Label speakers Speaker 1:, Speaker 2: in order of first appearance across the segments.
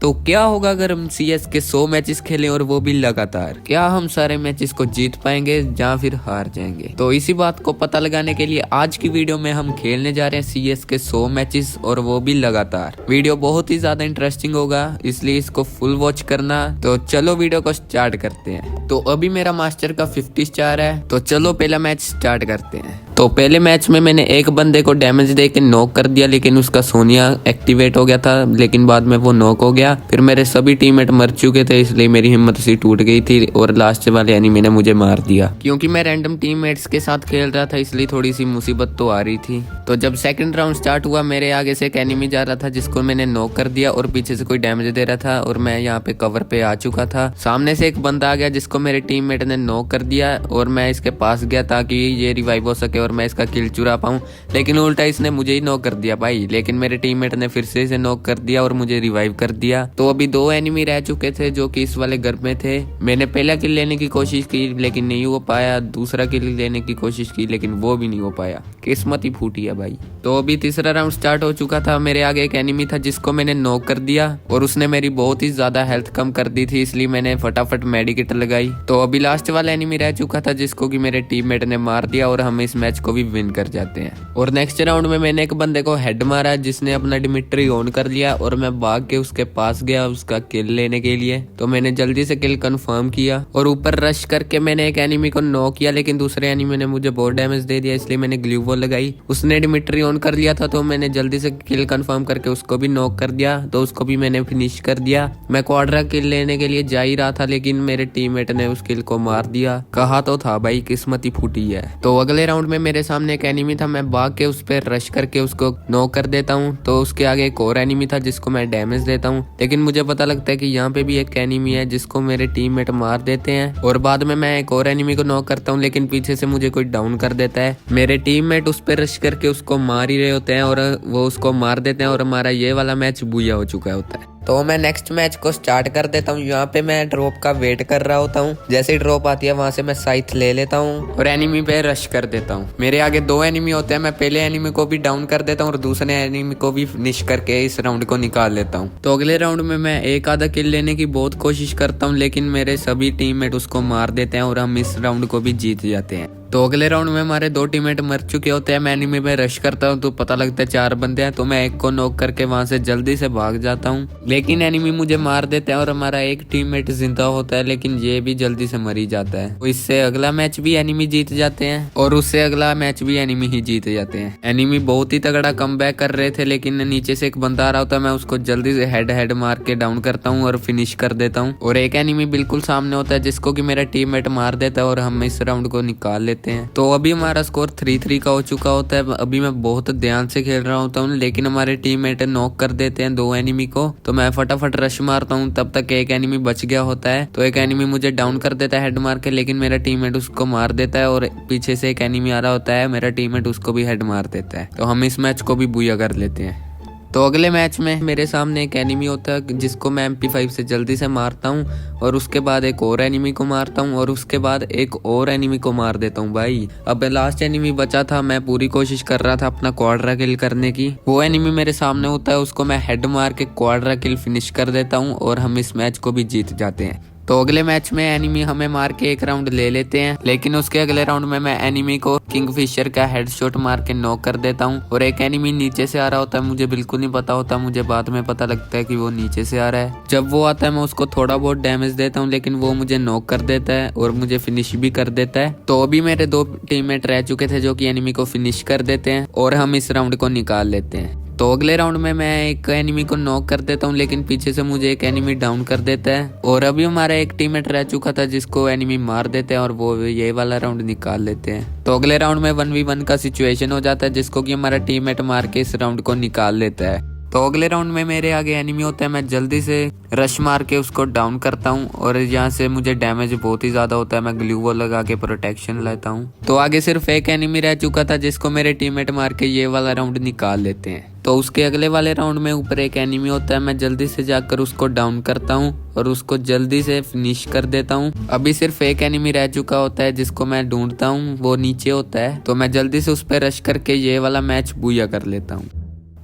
Speaker 1: तो क्या होगा अगर हम CS के 100 मैचेस खेलें और वो भी लगातार? क्या हम सारे मैचेस को जीत पाएंगे या फिर हार जाएंगे? तो इसी बात को पता लगाने के लिए आज की वीडियो में हम खेलने जा रहे हैं CS के 100 मैचेस और वो भी लगातार। वीडियो बहुत ही ज्यादा इंटरेस्टिंग होगा, इसलिए इसको फुल वॉच करना। तो चलो वीडियो को स्टार्ट करते हैं। तो अभी मेरा मास्टर का 50 स्टार है, तो चलो पहला मैच स्टार्ट करते हैं। तो पहले मैच में मैंने एक बंदे को डैमेज दे के नॉक कर दिया, लेकिन उसका सोनिया एक्टिवेट हो गया था, लेकिन बाद में वो नॉक हो गया। फिर मेरे सभी टीममेट मर चुके थे, इसलिए मेरी हिम्मत सी टूट गई थी और लास्ट वाले एनिमी ने मुझे मार दिया। क्योंकि मैं रैंडम टीममेट्स के साथ खेल रहा था, इसलिए थोड़ी सी मुसीबत तो आ रही थी। तो जब सेकंड राउंड स्टार्ट हुआ, मेरे आगे से एक एनिमी जा रहा था जिसको मैंने नॉक कर दिया और पीछे से कोई डैमेज दे रहा था और मैं यहाँ पे कवर पे आ चुका था। सामने से एक बंदा आ गया जिसको मेरे टीममेट ने नॉक कर दिया और मैं इसके पास गया ताकि ये रिवाइव हो सके और मैं इसका किल चुरा पाऊं, लेकिन उल्टा इसने मुझे ही नॉक कर दिया भाई। लेकिन मेरे टीममेट ने फिर से इसे नॉक कर दिया और मुझे रिवाइव कर दिया। तो अभी 2 एनिमी रह चुके थे जो कि इस वाले घर में थे। मैंने पहला किल लेने की कोशिश की लेकिन नहीं हो पाया, दूसरा किल लेने की कोशिश की लेकिन वो भी नहीं हो पाया। किस्मत ही फूटी है भाई। तो अभी तीसरा राउंड स्टार्ट हो चुका था। मेरे आगे एक एनिमी था जिसको मैंने नॉक कर दिया और उसने मेरी बहुत ही ज्यादा हेल्थ कम कर दी थी, इसलिए मैंने फटाफट मेडिकेट लगाई। तो अभी लास्ट वाला एनिमी रह चुका था जिसको कि मेरे टीममेट ने मार दिया और हम इस मैच को भी विन कर जाते हैं। और नेक्स्ट राउंड में मैंने एक बंदे को हेड मारा जिसने अपना डिमिट्री ऑन कर लिया और मैं भाग के उसके पास गया उसका किल लेने के लिए। तो मैंने जल्दी से किल कंफर्म किया और ऊपर रश करके मैंने एक एनिमी को नॉक किया, लेकिन दूसरे एनिमी ने मुझे बहुत डैमेज दे दिया, इसलिए मैंने ग्लू वॉल लगाई। उसने डिमिट्री ऑन कर लिया था, तो मैंने जल्दी से किल कंफर्म करके उसको भी नॉक कर दिया। तो उसको भी मैंने फिनिश कर दिया। मैं क्वाड्रा किल लेने के लिए जा ही रहा था, लेकिन मेरे टीममेट ने उस किल को मार दिया। कहा तो था भाई, किस्मत ही फूटी है। तो अगले राउंड में मेरे सामने एक एनिमी था, मैं भाग के उस पर रश करके उसको नॉक कर देता हूँ। तो उसके आगे एक और एनिमी था जिसको मैं डैमेज देता हूँ, लेकिन मुझे पता लगता है कि यहाँ पे भी एक एनिमी है जिसको मेरे टीममेट मार देते हैं। और बाद में मैं एक और एनिमी को नॉक करता हूँ, लेकिन पीछे से मुझे कोई डाउन कर देता है। मेरे टीममेट उस पर रश करके उसको मार ही रहे होते हैं और वो उसको मार देते हैं और हमारा ये वाला मैच बुया हो चुका होता है। तो मैं नेक्स्ट मैच को स्टार्ट कर देता हूँ। यहाँ पे मैं ड्रॉप का वेट कर रहा होता हूँ। जैसे ही ड्रॉप आती है वहां से मैं साइथ ले लेता हूँ और एनिमी पे रश कर देता हूँ। मेरे आगे 2 एनिमी होते हैं, मैं पहले एनिमी को भी डाउन कर देता हूँ और दूसरे एनिमी को भी फिनिश करके इस राउंड को निकाल लेता हूँ। तो अगले राउंड में मैं एक आधा किल लेने की बहुत कोशिश करता हूँ, लेकिन मेरे सभी टीममेट उसको मार देते हैं और हम इस राउंड को भी जीत जाते हैं। तो अगले राउंड में हमारे 2 टीममेट मर चुके होते हैं। मैं एनिमी में रश करता हूँ तो पता लगता है 4 बंदे हैं, तो मैं एक को नॉक करके वहां से जल्दी से भाग जाता हूँ, लेकिन एनिमी मुझे मार देते हैं और हमारा एक टीममेट जिंदा होता है, लेकिन ये भी जल्दी से मर ही जाता है। तो इससे अगला मैच भी एनिमी जीत जाते हैं और उससे अगला मैच भी एनिमी ही जीत जाते हैं। एनिमी बहुत ही तगड़ा कमबैक कर रहे थे, लेकिन नीचे से एक बंदा आ रहा होता है, मैं उसको जल्दी से हेड मार के डाउन करता हूँ और फिनिश कर देता हूँ। और एक एनिमी बिल्कुल सामने होता है जिसको कि मेरा टीममेट मार देता है और हम इस राउंड को निकाल लेते हैं। तो अभी हमारा स्कोर 3-3 का हो चुका होता है। अभी मैं बहुत ध्यान से खेल रहा होता हूँ, लेकिन हमारे टीममेट नॉक कर देते हैं 2 एनिमी को। तो मैं फटाफट रश मारता हूँ, तब तक एक एनिमी बच गया होता है। तो एक एनिमी मुझे डाउन कर देता है हेड मार के, लेकिन मेरा टीममेट उसको मार देता है और पीछे से एक एनिमी आ रहा होता है, मेरा टीममेट उसको भी हेड मार देता है। तो हम इस मैच को भी बुया कर लेते हैं। तो अगले मैच में मेरे सामने एक एनिमी होता है जिसको मैं MP5 से जल्दी से मारता हूँ और उसके बाद एक और एनिमी को मारता हूँ और उसके बाद एक और एनिमी को मार देता हूँ भाई। अब लास्ट एनिमी बचा था, मैं पूरी कोशिश कर रहा था अपना क्वाड्रा किल करने की। वो एनिमी मेरे सामने होता है, उसको मैं हेड मार के क्वाड्रा किल फिनिश कर देता हूँ और हम इस मैच को भी जीत जाते हैं। तो अगले मैच में एनिमी हमें मार के एक राउंड ले लेते हैं, लेकिन उसके अगले राउंड में मैं एनिमी को किंगफिशर का हेडशॉट मार के नॉक कर देता हूँ और एक एनिमी नीचे से आ रहा होता है, मुझे बिल्कुल नहीं पता होता, मुझे बाद में पता लगता है कि वो नीचे से आ रहा है। जब वो आता है मैं उसको थोड़ा बहुत डैमेज देता हूँ, लेकिन वो मुझे नॉक कर देता है और मुझे फिनिश भी कर देता है। तो अभी मेरे 2 टीममेट रह चुके थे जो कि एनिमी को फिनिश कर देते हैं और हम इस राउंड को निकाल लेते हैं। तो अगले राउंड में मैं एक एनिमी को नॉक कर देता हूँ, लेकिन पीछे से मुझे एक एनिमी डाउन कर देता है और अभी हमारा एक टीममेट रह चुका था जिसको एनिमी मार देते हैं और वो ये वाला राउंड निकाल लेते हैं। तो अगले राउंड में 1v1 का सिचुएशन हो जाता है जिसको कि हमारा टीममेट मार के इस राउंड को निकाल लेता है। तो अगले राउंड में मेरे आगे एनिमी होता है, मैं जल्दी से रश मार के उसको डाउन करता हूँ और यहाँ से मुझे डैमेज बहुत ही ज्यादा होता है, मैं ग्लू वॉल लगा के प्रोटेक्शन लेता हूँ। तो आगे सिर्फ एक एनिमी रह चुका था जिसको मेरे टीममेट मार के ये वाला राउंड निकाल लेते हैं। तो उसके अगले वाले राउंड में ऊपर एक एनिमी होता है, मैं जल्दी से जाकर उसको डाउन करता हूँ और उसको जल्दी से फिनिश कर देता हूँ। अभी सिर्फ एक एनिमी रह चुका होता है जिसको मैं ढूंढता हूँ, वो नीचे होता है। तो मैं जल्दी से उस पर रश करके ये वाला मैच बुया कर लेता हूँ।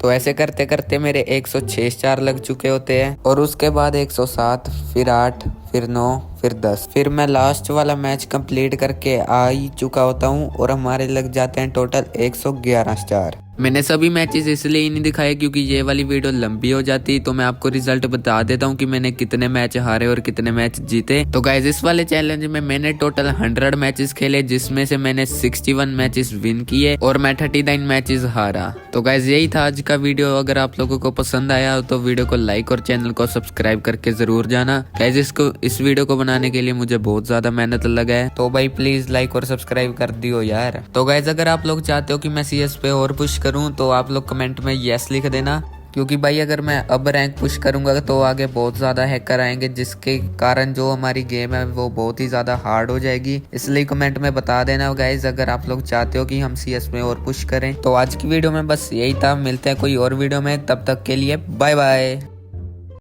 Speaker 1: तो ऐसे करते करते मेरे 106 स्टार लग चुके होते हैं और उसके बाद 107, फिर 8, फिर 9, फिर 10, फिर मैं लास्ट वाला मैच कंप्लीट करके आ ही चुका होता हूँ और हमारे लग जाते हैं टोटल 111 स्टार। मैंने सभी मैचेस इसलिए ही नहीं दिखाए क्योंकि ये वाली वीडियो लंबी हो जाती, तो मैं आपको रिजल्ट बता देता हूँ कि मैंने कितने मैच हारे और कितने मैच जीते। तो गाइज इस वाले चैलेंज में मैंने टोटल 100 मैचेस खेले, जिसमें से मैंने 61 मैचेस विन किए और मैं 39 मैचेस हारा। तो गाइज यही था आज का वीडियो। अगर आप लोगों को पसंद आया हो तो वीडियो को लाइक और चैनल को सब्सक्राइब करके जरूर जाना। गाइज इस वीडियो को बनाने के लिए मुझे बहुत ज्यादा मेहनत लगा है, तो भाई प्लीज लाइक और सब्सक्राइब कर दियो यार। तो गाइज अगर आप लोग चाहते हो कि मैं CS पे और पुश करूं तो आप लोग कमेंट में यस लिख देना, क्योंकि भाई अगर मैं अब रैंक पुश करूंगा तो आगे बहुत ज्यादा हैकर आएंगे, जिसके कारण जो हमारी गेम है वो बहुत ही ज्यादा हार्ड हो जाएगी। इसलिए कमेंट में बता देना गाइज अगर आप लोग चाहते हो कि हम CS में और पुश करें। तो आज की वीडियो में बस यही था, मिलते हैं कोई और वीडियो में, तब तक के लिए बाय बाय।